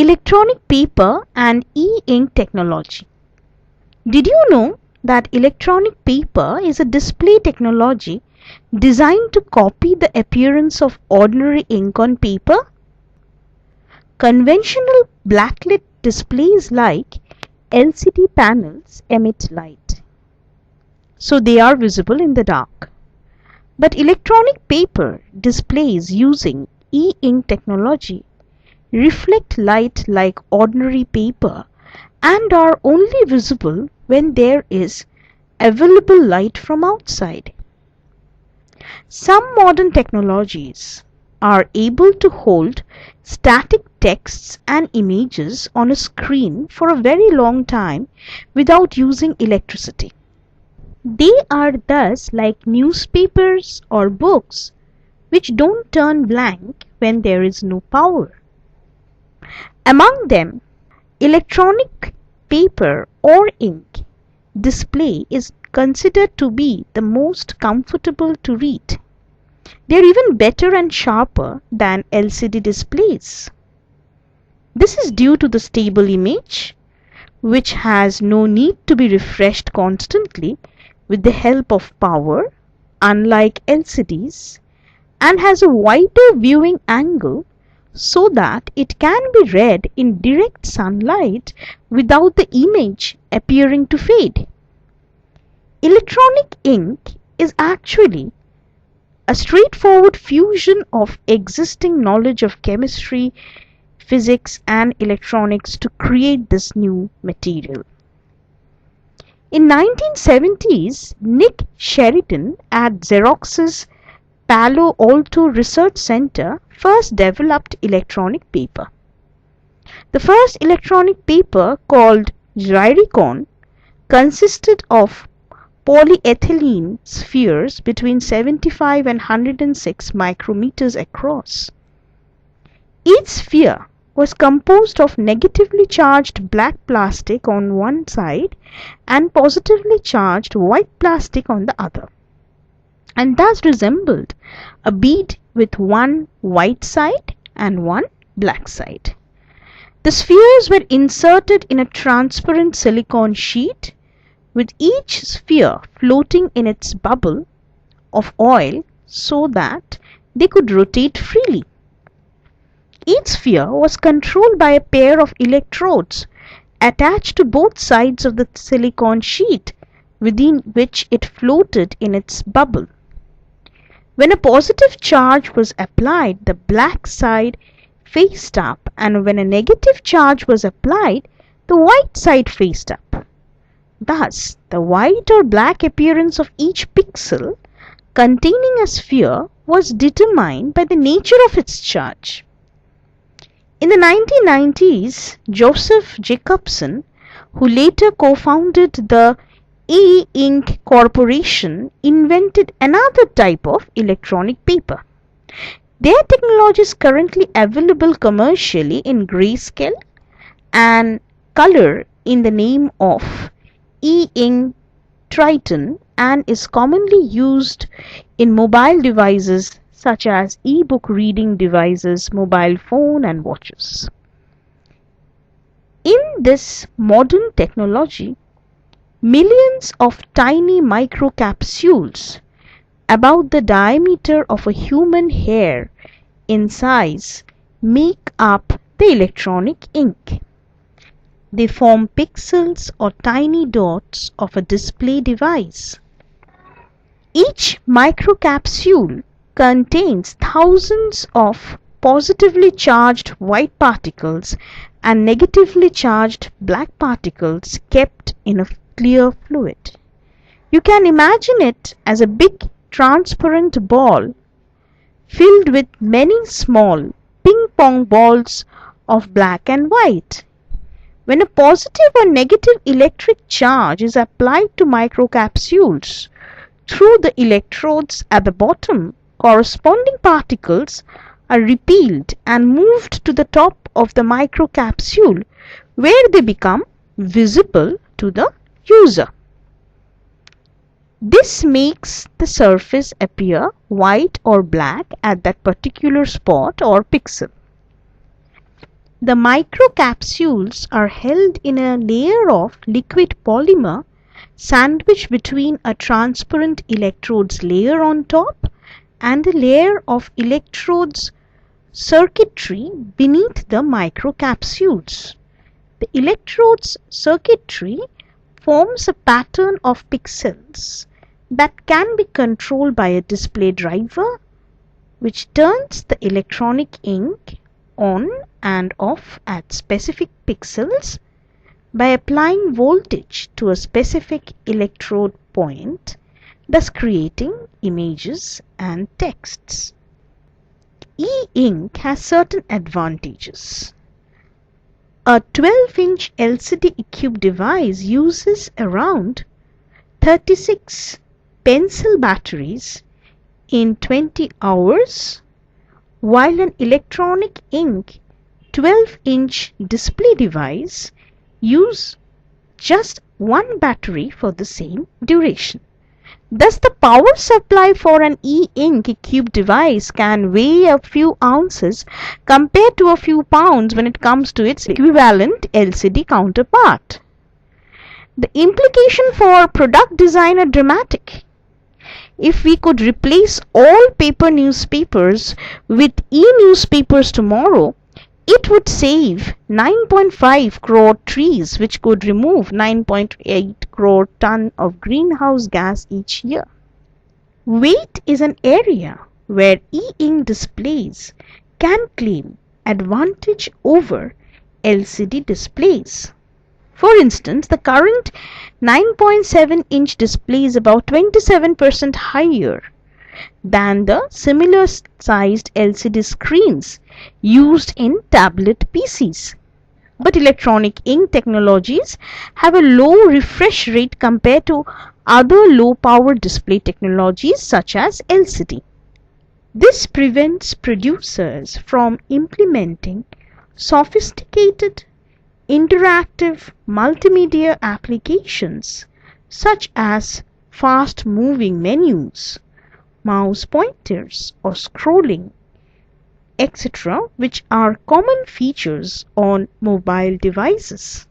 Electronic paper and e-ink technology. Did you know that electronic paper is a display technology designed to copy the appearance of ordinary ink on paper? Conventional backlit displays like LCD panels emit light, so they are visible in the dark. But electronic paper displays using e-ink technology reflect light like ordinary paper and are only visible when there is available light from outside. Some modern technologies are able to hold static texts and images on a screen for a very long time without using electricity. They are thus like newspapers or books which don't turn blank when there is no power. Among them, electronic paper or ink display is considered to be the most comfortable to read. They are even better and sharper than LCD displays. This is due to the stable image, which has no need to be refreshed constantly with the help of power, unlike LCDs, and has a wider viewing angle so that it can be read in direct sunlight without the image appearing to fade. Electronic ink is actually a straightforward fusion of existing knowledge of chemistry, physics, and electronics to create this new material. In 1970s, Nick Sheridan at Xerox's Palo Alto Research Center first developed electronic paper. The first electronic paper, called Gyricon, consisted of polyethylene spheres between 75 and 106 micrometers across. Each sphere was composed of negatively charged black plastic on one side and positively charged white plastic on the other, and thus resembled a bead with one white side and one black side. The spheres were inserted in a transparent silicone sheet, with each sphere floating in its bubble of oil so that they could rotate freely. Each sphere was controlled by a pair of electrodes attached to both sides of the silicone sheet within which it floated in its bubble. When a positive charge was applied, the black side faced up, and when a negative charge was applied, the white side faced up. Thus, the white or black appearance of each pixel containing a sphere was determined by the nature of its charge. In the 1990s, Joseph Jacobson, who later co-founded the E-Ink Corporation, invented another type of electronic paper. Their technology is currently available commercially in grayscale and color in the name of E-Ink Triton, and is commonly used in mobile devices such as e-book reading devices, mobile phone, and watches. In this modern technology, millions of tiny microcapsules about the diameter of a human hair in size make up the electronic ink. They form pixels or tiny dots of a display device. Each microcapsule contains thousands of positively charged white particles and negatively charged black particles kept in a clear fluid. You can imagine it as a big transparent ball filled with many small ping-pong balls of black and white. When a positive or negative electric charge is applied to microcapsules through the electrodes at the bottom, corresponding particles are repelled and moved to the top of the microcapsule, where they become visible to the user. This makes the surface appear white or black at that particular spot or pixel. The microcapsules are held in a layer of liquid polymer sandwiched between a transparent electrodes layer on top and a layer of electrodes circuitry beneath the microcapsules. The electrodes circuitry forms a pattern of pixels that can be controlled by a display driver, which turns the electronic ink on and off at specific pixels by applying voltage to a specific electrode point, thus creating images and texts. E-ink has certain advantages. A 12-inch LCD equipped device uses around 36 pencil batteries in 20 hours, while an electronic ink 12-inch display device uses just one battery for the same duration. Thus, the power supply for an e-ink equipped device can weigh a few ounces compared to a few pounds when it comes to its equivalent LCD counterpart. The implication for product design are dramatic. If we could replace all paper newspapers with e-newspapers tomorrow, it would save 9.5 crore trees, which could remove 9.8 crore ton of greenhouse gas each year. Weight is an area where e-ink displays can claim advantage over LCD displays. For instance, the current 9.7-inch display is about 27% higher than the similar sized LCD screens used in tablet PCs. But electronic ink technologies have a low refresh rate compared to other low power display technologies such as LCD. This prevents producers from implementing sophisticated interactive multimedia applications such as fast moving menus, mouse pointers or scrolling, etc., which are common features on mobile devices.